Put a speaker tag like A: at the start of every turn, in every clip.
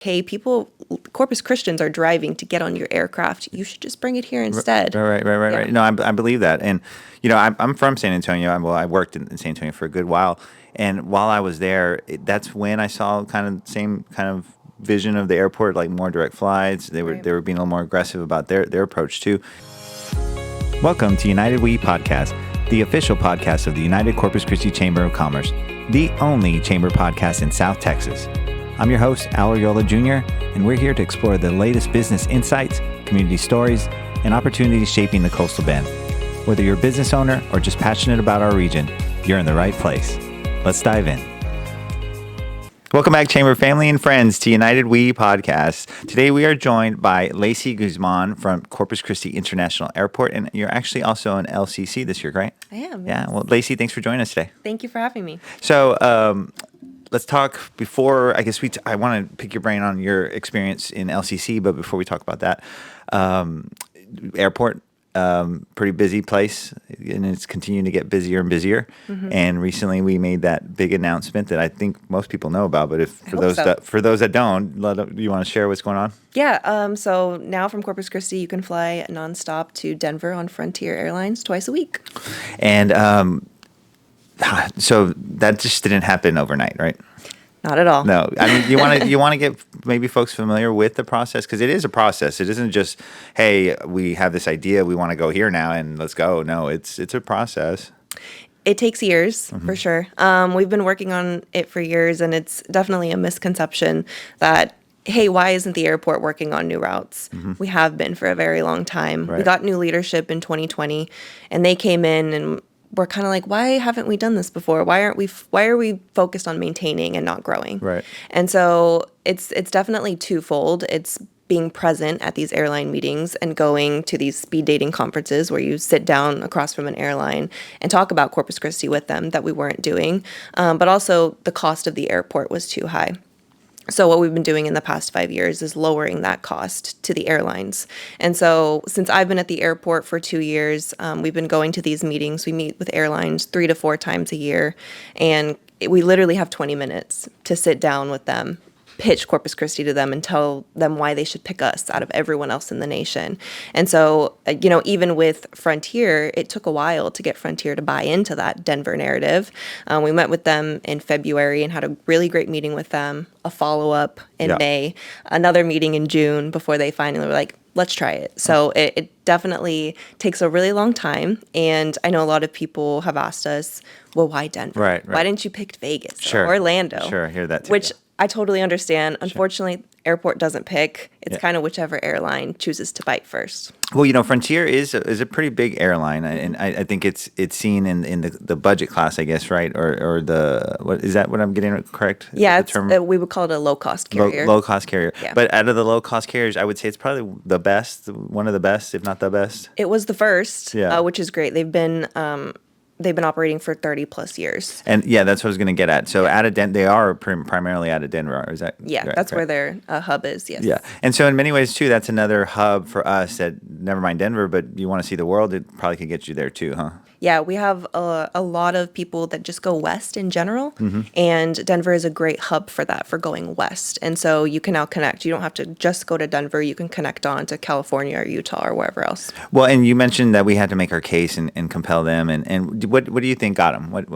A: hey, Corpus Christians are driving to get on your aircraft. You should just bring it here instead.
B: Right. No, I believe that. And, I'm from San Antonio. I worked in San Antonio for a good while. And while I was there, that's when I saw kind of the same kind of vision of the airport, like more direct flights. They were being a little more aggressive about their approach too. Welcome to United We Podcast, the official podcast of the United Corpus Christi Chamber of Commerce, the only chamber podcast in South Texas. I'm your host, Al Ariola Jr., and we're here to explore the latest business insights, community stories, and opportunities shaping the coastal bend. Whether you're a business owner or just passionate about our region, you're in the right place. Let's dive in. Welcome back, Chamber family and friends, to United We Podcast. Today we are joined by Lacey Guzman from Corpus Christi International Airport, and you're actually also an LCC this year, right?
A: I am.
B: Yeah. Well, Lacey, thanks for joining us today.
A: Thank you for having me.
B: So, let's talk before, I guess I want to pick your brain on your experience in LCC, but before we talk about that, airport, pretty busy place, and it's continuing to get busier and busier. Mm-hmm. And recently we made that big announcement that I think most people know about, but for those that don't, you want to share what's going on?
A: Yeah, so now from Corpus Christi, you can fly nonstop to Denver on Frontier Airlines twice a week.
B: And so that just didn't happen overnight, right?
A: Not at all.
B: No, I mean you want to get maybe folks familiar with the process, because it is a process. It isn't just, hey, we have this idea, we want to go here now and let's go. No, it's a process.
A: It takes years, for sure. We've been working on it for years, and it's definitely a misconception that, hey, why isn't the airport working on new routes? Mm-hmm. We have been for a very long time. Right. We got new leadership in 2020, and they came in and we're kind of like, why haven't we done this before? Why are we focused on maintaining and not growing?
B: Right.
A: And so it's definitely twofold. It's being present at these airline meetings and going to these speed dating conferences where you sit down across from an airline and talk about Corpus Christi with them, that we weren't doing. But also the cost of the airport was too high. So what we've been doing in the past 5 years is lowering that cost to the airlines. And so since I've been at the airport for 2 years, we've been going to these meetings. We meet with airlines 3 to 4 times a year, and we literally have 20 minutes to sit down with them, pitch Corpus Christi to them, and tell them why they should pick us out of everyone else in the nation. And so, even with Frontier, it took a while to get Frontier to buy into that Denver narrative. We met with them in February and had a really great meeting with them, a follow-up in May, another meeting in June before they finally were like, let's try it. So it definitely takes a really long time. And I know a lot of people have asked us, well, why Denver?
B: Right.
A: Why didn't you pick Vegas
B: or
A: Orlando?
B: Sure, I hear that too.
A: Which I totally understand. Unfortunately, airport doesn't pick. It's kind of whichever airline chooses to bite first.
B: Well, Frontier is a pretty big airline, and I think it's seen in the budget class, I guess, right? Or the what is that? What I'm getting correct?
A: Yeah, we would call it a low cost carrier.
B: Low cost carrier.
A: Yeah.
B: But out of the low cost carriers, I would say it's probably the best, one of the best, if not the best.
A: It was the first, which is great. They've been operating for 30 plus years.
B: And that's what I was going to get at. So out of they are primarily out of Denver. Is that?
A: Yeah, right, that's where their hub is. Yes.
B: Yeah, and so in many ways too, that's another hub for us. That never mind Denver, but you want to see the world, it probably could get you there too, huh?
A: Yeah, we have a lot of people that just go west in general, and Denver is a great hub for that, for going west. And so you can now connect. You don't have to just go to Denver. You can connect on to California or Utah or wherever else.
B: Well, and you mentioned that we had to make our case and compel them. And what do you think got them? What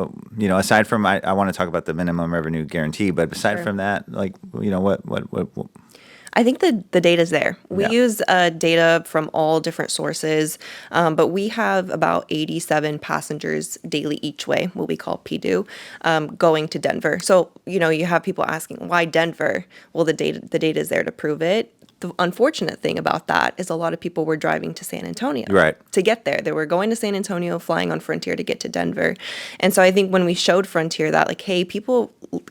B: aside from, I want to talk about the minimum revenue guarantee, but aside from that, what?
A: I think the data's there. We use data from all different sources, but we have about 87 passengers daily each way, what we call PDU, going to Denver. So, you have people asking, why Denver? Well, the data is there to prove it. The unfortunate thing about that is a lot of people were driving to San Antonio to get there. They were going to San Antonio, flying on Frontier to get to Denver. And so I think when we showed Frontier that, like, hey,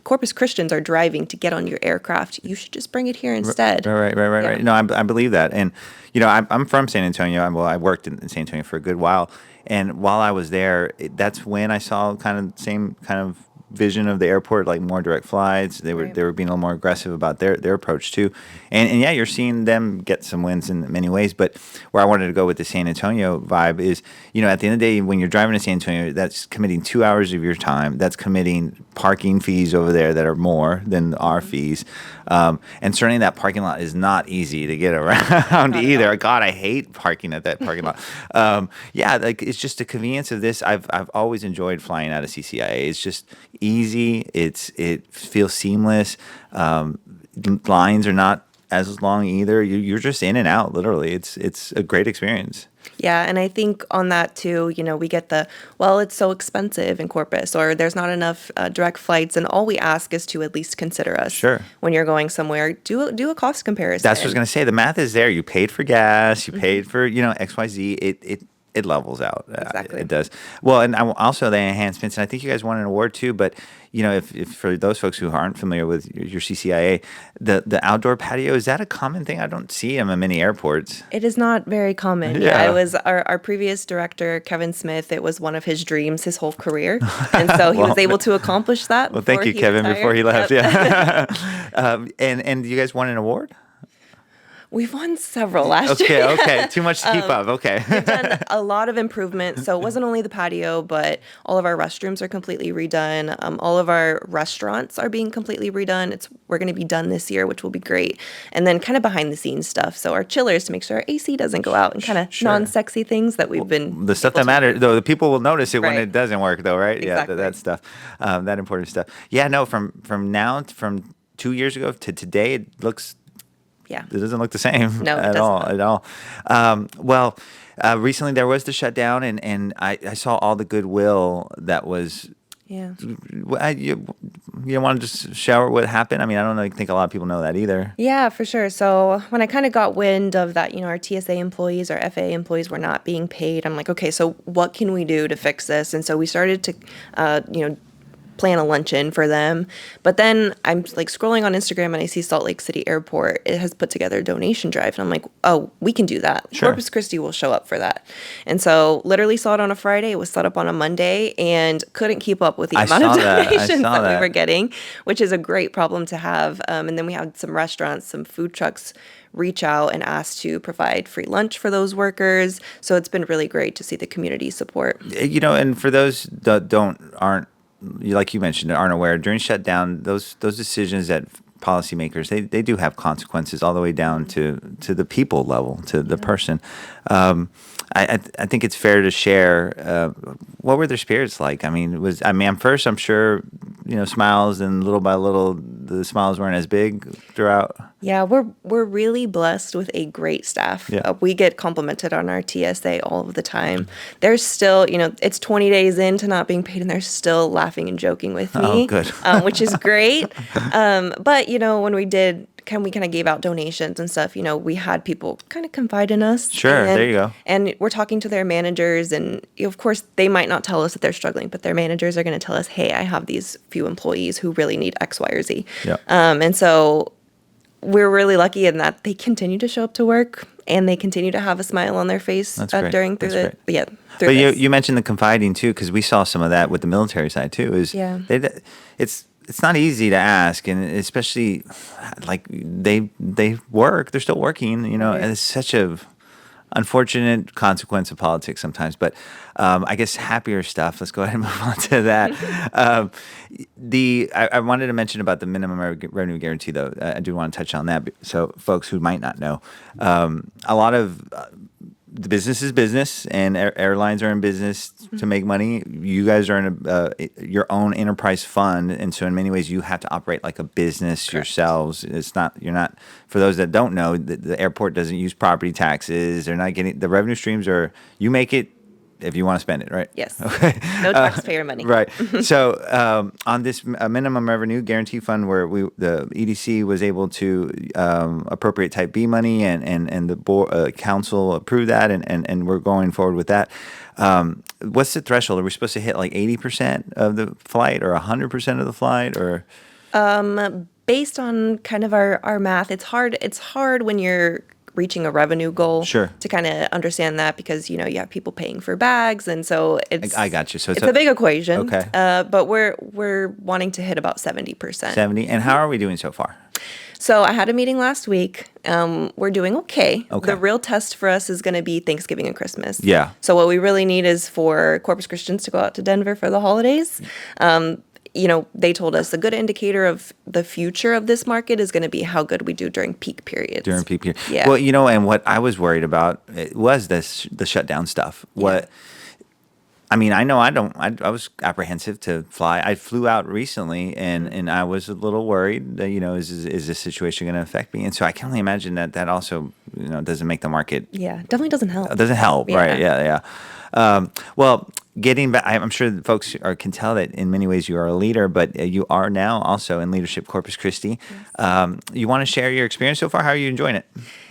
A: Corpus Christians are driving to get on your aircraft, you should just bring it here instead.
B: Right. No, I believe that. And, I'm from San Antonio. I worked in San Antonio for a good while. And while I was there, that's when I saw kind of the same kind of vision of the airport, like more direct flights. They were
A: Right.
B: they were being a little more aggressive about their approach too, and yeah, you're seeing them get some wins in many ways. But where I wanted to go with the San Antonio vibe is, at the end of the day, when you're driving to San Antonio, that's committing 2 hours of your time. That's committing parking fees over there that are more than our fees, and certainly that parking lot is not easy to get around
A: Not at
B: either.
A: all.
B: God, I hate parking at that parking lot. Yeah, like it's just the convenience of this. I've always enjoyed flying out of CCIA. It's just easy. It feels seamless. Lines are not as long either. You're just in and out. Literally, it's a great experience.
A: Yeah, and I think on that too, we get well, it's so expensive in Corpus, or there's not enough direct flights, and all we ask is to at least consider us
B: Sure.
A: when you're going somewhere. Do a cost comparison.
B: That's what I was gonna say. The math is there. You paid for gas. You paid for XYZ. It levels out.
A: Exactly.
B: It does. Well, and also the enhancements. And I think you guys won an award too. But if for those folks who aren't familiar with your CCIA, the outdoor patio, is that a common thing? I don't see them in many airports.
A: It is not very common.
B: Yeah.
A: It was our previous director, Kevin Smith. It was one of his dreams his whole career. And so he was able to accomplish that.
B: Well, thank you, Kevin, before he left.
A: Yep.
B: Yeah. And you guys won an award?
A: We've won several last year.
B: Okay. Too much to keep up. Okay.
A: We've done a lot of improvement. So it wasn't only the patio, but all of our restrooms are completely redone. All of our restaurants are being completely redone. We're going to be done this year, which will be great. And then kind of behind the scenes stuff. So our chillers to make sure our AC doesn't go out, and kind of
B: Sure.
A: non-sexy things that we've been
B: The stuff
A: able
B: that
A: to
B: matters,
A: improve.
B: though, the people will notice it when
A: Right.
B: it doesn't work, though, right?
A: Exactly.
B: Yeah, that stuff, that important stuff. Yeah, no, from 2 years ago to today, it doesn't look the same
A: No, it
B: at
A: does
B: all.
A: not.
B: At all. Well, recently there was the shutdown, and I saw all the goodwill that was.
A: Yeah.
B: You want to just share what happened? I mean, I don't think a lot of people know that either.
A: Yeah, for sure. So when I kind of got wind of that, our TSA employees, our FAA employees were not being paid, I'm like, okay, so what can we do to fix this? And so we started to, plan a luncheon for them. But then I'm like scrolling on Instagram and I see Salt Lake City Airport. It has put together a donation drive. And I'm like, oh, we can do that.
B: Sure.
A: Corpus Christi will show up for that. And so literally saw it on a Friday. It was set up on a Monday and couldn't keep up with the
B: I
A: amount of
B: saw that. I
A: donations
B: saw
A: that we
B: that.
A: were getting, which is a great problem to have. And then we had some restaurants, some food trucks reach out and ask to provide free lunch for those workers. So it's been really great to see the community support.
B: And for those that aren't, like you mentioned, aren't aware, during shutdown, those decisions that policymakers, they do have consequences all the way down to the people level, to the person. I think it's fair to share. What were their spirits like? I mean, first I'm sure smiles, and little by little the smiles weren't as big throughout.
A: Yeah, we're really blessed with a great staff.
B: Yeah.
A: We get complimented on our TSA all of the time. They're still, it's 20 days into not being paid, and they're still laughing and joking with me.
B: Oh, good.
A: Which is great. But when we kind of gave out donations and stuff, we had people kind of confide in us.
B: Sure, there you go.
A: And we're talking to their managers, and of course they might not tell us that they're struggling, but their managers are going to tell us, hey, I have these few employees who really need X, Y, or Z.
B: Yeah.
A: And so we're really lucky in that they continue to show up to work and they continue to have a smile on their face
B: That's great.
A: through
B: That's
A: the
B: great.
A: through
B: But
A: this.
B: you mentioned the confiding too, because we saw some of that with the military side too.
A: Yeah.
B: It's not easy to ask, and especially like they work, they're still working,
A: Right.
B: and it's such a unfortunate consequence of politics sometimes. But I guess happier stuff. Let's go ahead and move on to that. I wanted to mention about the minimum revenue guarantee, though. I do want to touch on that. So folks who might not know, a lot of the business is business, and airlines are in business to make money. You guys are in your own enterprise fund, and so in many ways you have to operate like a business
A: Correct.
B: yourselves. You're not. For those that don't know, the airport doesn't use property taxes. They're not getting the revenue streams. You make it if you want to spend it, right?
A: Yes.
B: Okay.
A: No taxpayer money.
B: Right. So on this minimum revenue guarantee fund, where the EDC was able to appropriate Type B money, and the board council approved that, and we're going forward with that. What's the threshold? Are we supposed to hit like 80% of the flight, or 100% of the flight, or?
A: Based on kind of our math, it's hard when you're reaching a revenue goal.
B: Sure.
A: To kind of understand that, because you have people paying for bags, and so
B: I got you. So
A: it's a big equation.
B: Okay.
A: But we're wanting to hit about 70%.
B: 70. And how are we doing so far?
A: So I had a meeting last week. We're doing okay.
B: Okay.
A: The real test for us is going to be Thanksgiving and Christmas.
B: Yeah.
A: So what we really need is for Corpus Christians to go out to Denver for the holidays. They told us a good indicator of the future of this market is going to be how good we do during peak periods.
B: During peak period.
A: Yeah.
B: Well, and what I was worried about was the shutdown stuff. I mean, I know I was apprehensive to fly. I flew out recently, and I was a little worried that, is this situation going to affect me? And so I can only imagine that also, doesn't make the market.
A: Yeah, definitely doesn't help.
B: It doesn't help,
A: Yeah.
B: right? Yeah. Well, getting back, I'm sure that folks can tell that in many ways you are a leader, but you are now also in leadership Corpus Christi. Yes. You want to share your experience so far? How are you enjoying it?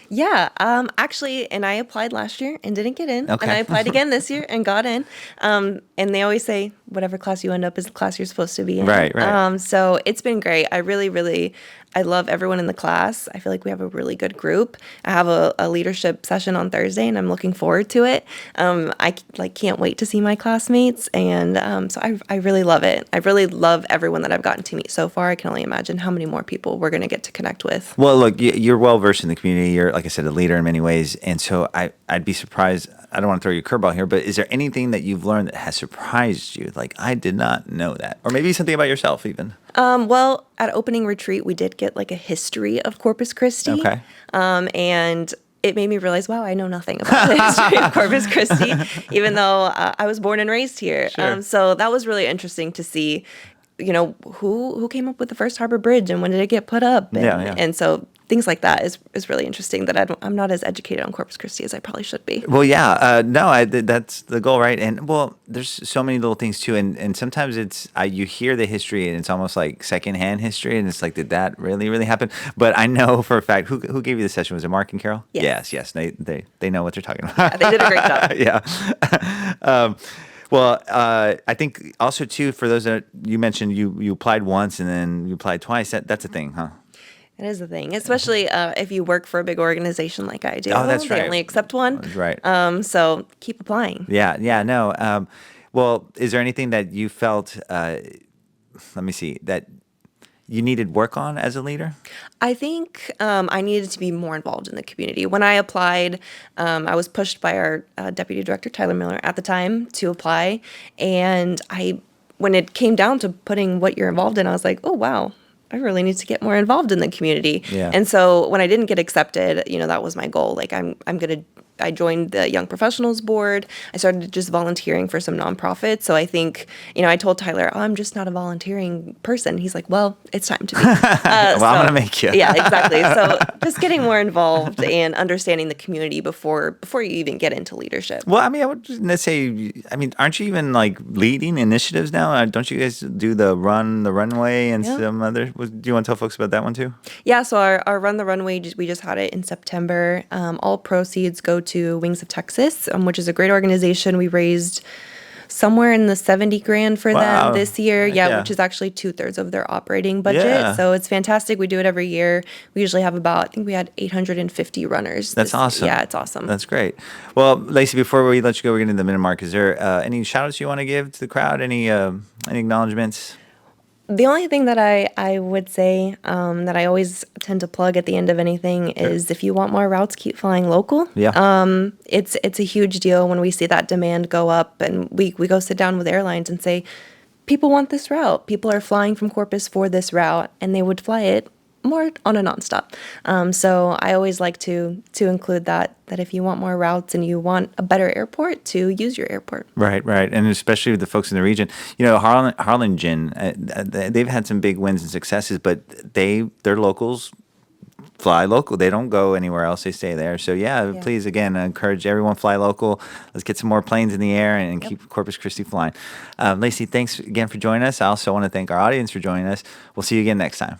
A: Yeah, actually, and I applied last year and didn't get in.
B: Okay.
A: And I applied again this year and got in. And they always say, whatever class you end up is the class you're supposed to be in.
B: Right.
A: So it's been great. I really, I love everyone in the class. I feel like we have a really good group. I have a leadership session on Thursday, and I'm looking forward to it. I can't wait to see my classmates, and so I really love it. I really love everyone that I've gotten to meet so far. I can only imagine how many more people we're going to get to connect with.
B: Well, look, you're well versed in the community. You're, like I said, a leader in many ways, and so I'd be surprised. I don't want to throw you a curveball here, but is there anything that you've learned that has surprised you? Like, I did not know that, or maybe something about yourself even.
A: Well, at opening retreat, we did get like a history of Corpus Christi.
B: Okay.
A: And it made me realize, wow, I know nothing about the history of Corpus Christi, even though I was born and raised here.
B: Sure.
A: So that was really interesting to see, who came up with the first harbor bridge and when did it get put up? And, and so things like that is really interesting that I'm not as educated on Corpus Christi as I probably should be.
B: Well, yeah, no, that's the goal, right? And well, there's so many little things too, and sometimes it's you hear the history and it's almost like secondhand history, and it's like, did that really happen? But I know for a fact who gave you the session. Was it Mark and Carol?
A: Yes.
B: Yes, they know what they're talking about.
A: They did a great job.
B: Yeah. Well, I think also too, for those that you mentioned, you applied once and then you applied twice. That's a thing, huh?
A: It is the thing, especially if you work for a big organization like I do.
B: Oh, that's right.
A: They only accept one.
B: Right.
A: So keep applying.
B: Yeah, no. Well, is there anything that you felt, let me see, that you needed work on as a leader?
A: I think I needed to be more involved in the community. When I applied, I was pushed by our Deputy Director, Tyler Miller, at the time to apply. And when it came down to putting what you're involved in, I was like, oh, wow. I really need to get more involved in the community.
B: Yeah.
A: And so when I didn't get accepted, that was my goal. Like I joined the Young Professionals Board. I started just volunteering for some nonprofits. So I think, I told Tyler, oh, I'm just not a volunteering person. He's like, well, it's time to be.
B: I'm going to make you.
A: Yeah, exactly. So just getting more involved and understanding the community before you even get into leadership.
B: Well, I mean, I would just say, aren't you even like leading initiatives now? Don't you guys do the runway and some other? Do you want to tell folks about that one too?
A: Yeah. So our Run the Runway, we just had it in September. All proceeds go to Wings of Texas, which is a great organization. We raised somewhere in the $70,000 for them this year. Yeah, which is actually 2/3 of their operating budget.
B: Yeah.
A: So it's fantastic. We do it every year. We usually have I think we had 850 runners.
B: That's awesome.
A: Yeah, it's awesome.
B: That's great. Well, Lacey, before we let you go, we're getting to the minute mark. Is there any shout outs you want to give to the crowd? Any acknowledgments?
A: The only thing that I would say that I always tend to plug at the end of anything is if you want more routes, keep flying local.
B: Yeah.
A: It's a huge deal when we see that demand go up, and we go sit down with airlines and say, people want this route. People are flying from Corpus for this route, and they would fly it more on a nonstop. So I always like to include that if you want more routes and you want a better airport, to use your airport.
B: Right. And especially with the folks in the region. Harlingen, they've had some big wins and successes, but their locals fly local. They don't go anywhere else. They stay there. So please, again, encourage everyone, fly local. Let's get some more planes in the air and keep Corpus Christi flying. Lacey, thanks again for joining us. I also want to thank our audience for joining us. We'll see you again next time.